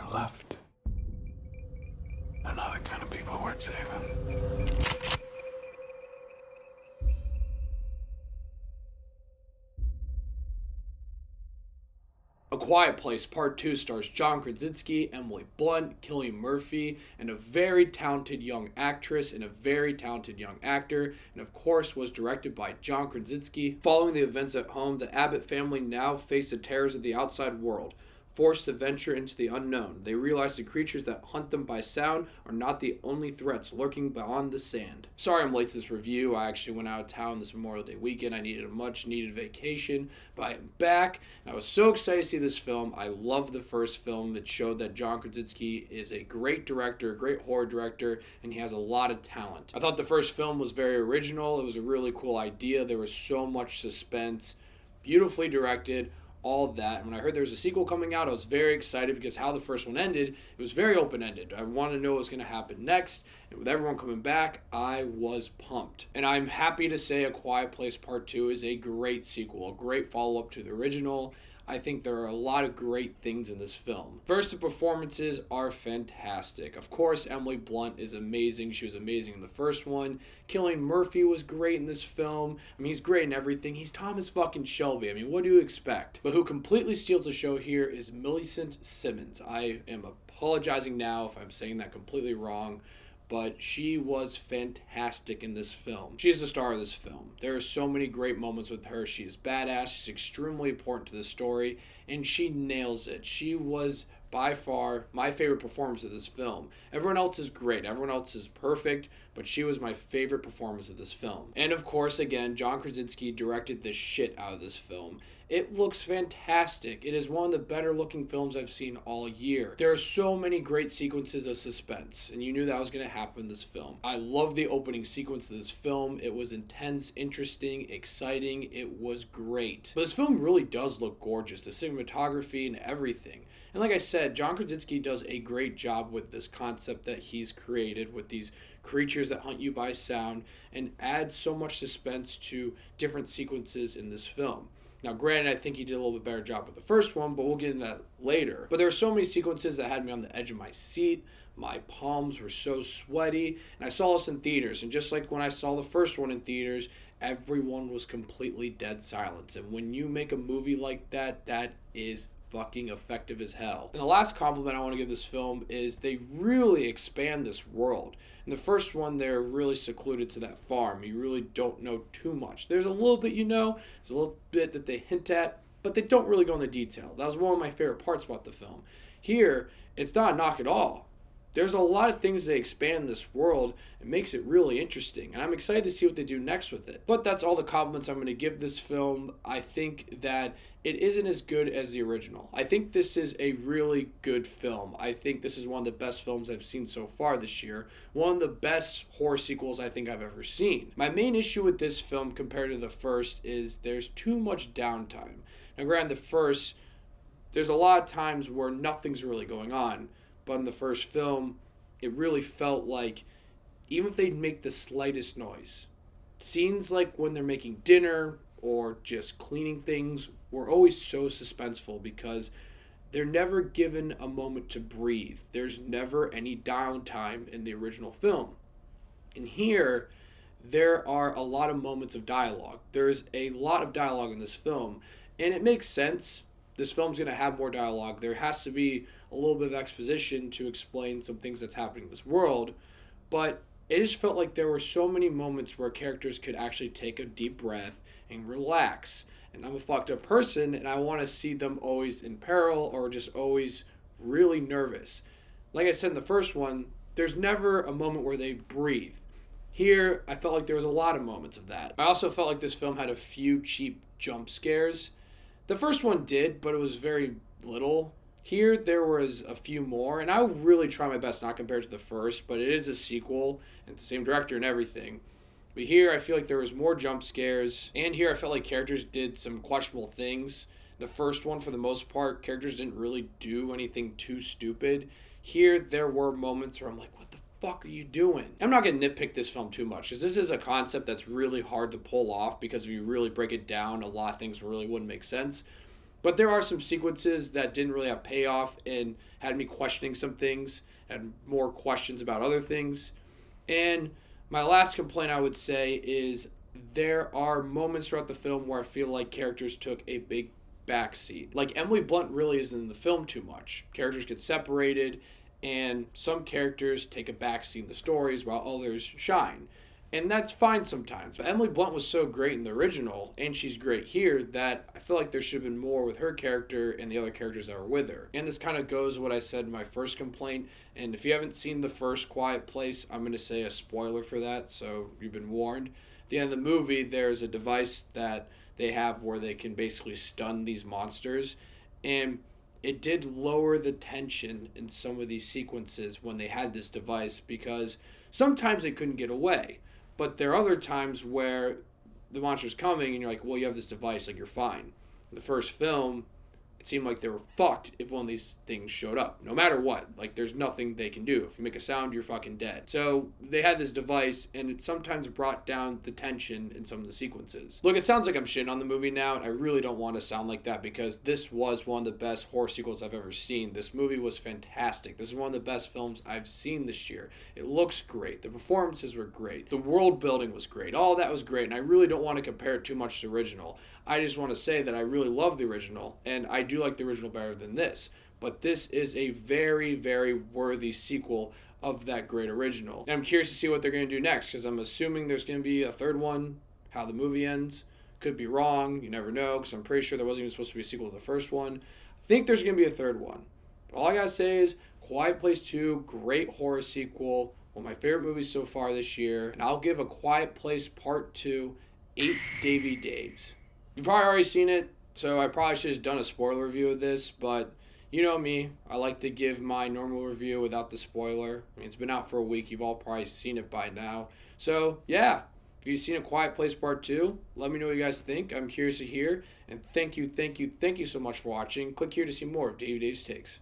who left. They're not the kind of people worth saving. A Quiet Place Part 2 stars John Krasinski, Emily Blunt, Cillian Murphy, and a very talented young actress and a very talented young actor, and of course was directed by John Krasinski. Following the events at home, the Abbott family now face the terrors of the outside world. Forced to venture into the unknown, they realize the creatures that hunt them by sound are not the only threats lurking beyond the sand. Sorry I'm late to this review. I actually went out of town this Memorial Day weekend. I needed a much needed vacation, but I am back, and I was so excited to see this film. I love the first film. It showed that John Krasinski is a great director, a great horror director, and he has a lot of talent. I thought the first film was very original. It was a really cool idea. There was so much suspense, beautifully directed, all that. And when I heard there was a sequel coming out, I was very excited because how the first one ended, it was very open-ended. I wanted to know what was going to happen next, and with everyone coming back, I was pumped. And I'm happy to say A Quiet Place Part 2 is a great sequel, a great follow-up to the original. I think there are a lot of great things in this film. First, the performances are fantastic. Of course, Emily Blunt is amazing. She was amazing in the first one. Cillian Murphy was great in this film. I mean, he's great in everything. He's Thomas fucking Shelby. I mean, what do you expect? But who completely steals the show here is Millicent Simmons. I am apologizing now if I'm saying that completely wrong, but she was fantastic in this film. She is the star of this film. There are so many great moments with her. She is badass. She's extremely important to the story, and she nails it. She was by far my favorite performance of this film. Everyone else is great. Everyone else is perfect, but she was my favorite performance of this film. And of course, again, John Krasinski directed the shit out of this film. It looks fantastic. It is one of the better looking films I've seen all year. There are so many great sequences of suspense, and you knew that was going to happen in this film. I love the opening sequence of this film. It was intense, interesting, exciting. It was great. But this film really does look gorgeous. The cinematography and everything. And like I said, John Krasinski does a great job with this concept that he's created with these creatures that hunt you by sound and adds so much suspense to different sequences in this film. Now, granted, I think he did a little bit better job with the first one, but we'll get into that later. But there were so many sequences that had me on the edge of my seat. My palms were so sweaty, and I saw this in theaters. And just like when I saw the first one in theaters, everyone was completely dead silence. And when you make a movie like that, that is fucking effective as hell. And the last compliment I want to give this film is they really expand this world. In the first one, they're really secluded to that farm. You really don't know too much. There's a little bit you know, there's a little bit that they hint at, but they don't really go into detail. That was one of my favorite parts about the film. Here, it's not a knock at all. There's a lot of things that expand this world and makes it really interesting, and I'm excited to see what they do next with it. But that's all the compliments I'm going to give this film. I think that it isn't as good as the original. I think this is a really good film. I think this is one of the best films I've seen so far this year. One of the best horror sequels I think I've ever seen. My main issue with this film compared to the first is there's too much downtime. Now granted, the first, there's a lot of times where nothing's really going on. But in the first film, it really felt like even if they'd make the slightest noise, scenes like when they're making dinner or just cleaning things were always so suspenseful because they're never given a moment to breathe. There's never any downtime in the original film. And here, there are a lot of moments of dialogue. There's a lot of dialogue in this film, and it makes sense. This film's going to have more dialogue. There has to be a little bit of exposition to explain some things that's happening in this world, but it just felt like there were so many moments where characters could actually take a deep breath and relax. And I'm a fucked up person, and I want to see them always in peril or just always really nervous. Like I said in the first one, there's never a moment where they breathe. Here, I felt like there was a lot of moments of that. I also felt like this film had a few cheap jump scares. The first one did, but it was very little. Here, there was a few more, and I really try my best not compared to the first, but it is a sequel, and it's the same director and everything. But here, I feel like there was more jump scares, and here I felt like characters did some questionable things. The first one, for the most part, characters didn't really do anything too stupid. Here, there were moments where I'm like, what the fuck are you doing? I'm not going to nitpick this film too much, because this is a concept that's really hard to pull off, because if you really break it down, a lot of things really wouldn't make sense. But there are some sequences that didn't really have payoff and had me questioning some things, had more questions about other things. And my last complaint I would say is there are moments throughout the film where I feel like characters took a big backseat. Like Emily Blunt really isn't in the film too much. Characters get separated, and some characters take a backseat in the stories while others shine. And that's fine sometimes. But Emily Blunt was so great in the original, and she's great here, that I feel like there should have been more with her character and the other characters that were with her. And this kind of goes to what I said in my first complaint. And if you haven't seen the first Quiet Place, I'm going to say a spoiler for that, so you've been warned. At the end of the movie, there's a device that they have where they can basically stun these monsters. And it did lower the tension in some of these sequences when they had this device, because sometimes they couldn't get away. But there are other times where the monster's coming and you're like, well, you have this device, like, you're fine. In the first film, it seemed like they were fucked if one of these things showed up. No matter what. Like, there's nothing they can do. If you make a sound, you're fucking dead. So they had this device, and it sometimes brought down the tension in some of the sequences. Look, it sounds like I'm shitting on the movie now, and I really don't want to sound like that, because this was one of the best horror sequels I've ever seen. This movie was fantastic. This is one of the best films I've seen this year. It looks great. The performances were great. The world building was great. All that was great, and I really don't want to compare it too much to the original. I just want to say that I really love the original, and I do like the original better than this. But this is a very, very worthy sequel of that great original. And I'm curious to see what they're going to do next, because I'm assuming there's going to be a third one. How the movie ends. Could be wrong. You never know, because I'm pretty sure there wasn't even supposed to be a sequel to the first one. I think there's going to be a third one. But all I got to say is Quiet Place 2, great horror sequel. One of my favorite movies so far this year. And I'll give A Quiet Place Part 2 8 Davy Daves. You've probably already seen it, so I probably should have done a spoiler review of this, but you know me. I like to give my normal review without the spoiler. I mean, it's been out for a week. You've all probably seen it by now. So, yeah. If you've seen A Quiet Place Part 2, let me know what you guys think. I'm curious to hear. And thank you so much for watching. Click here to see more of Davy Dave's Takes.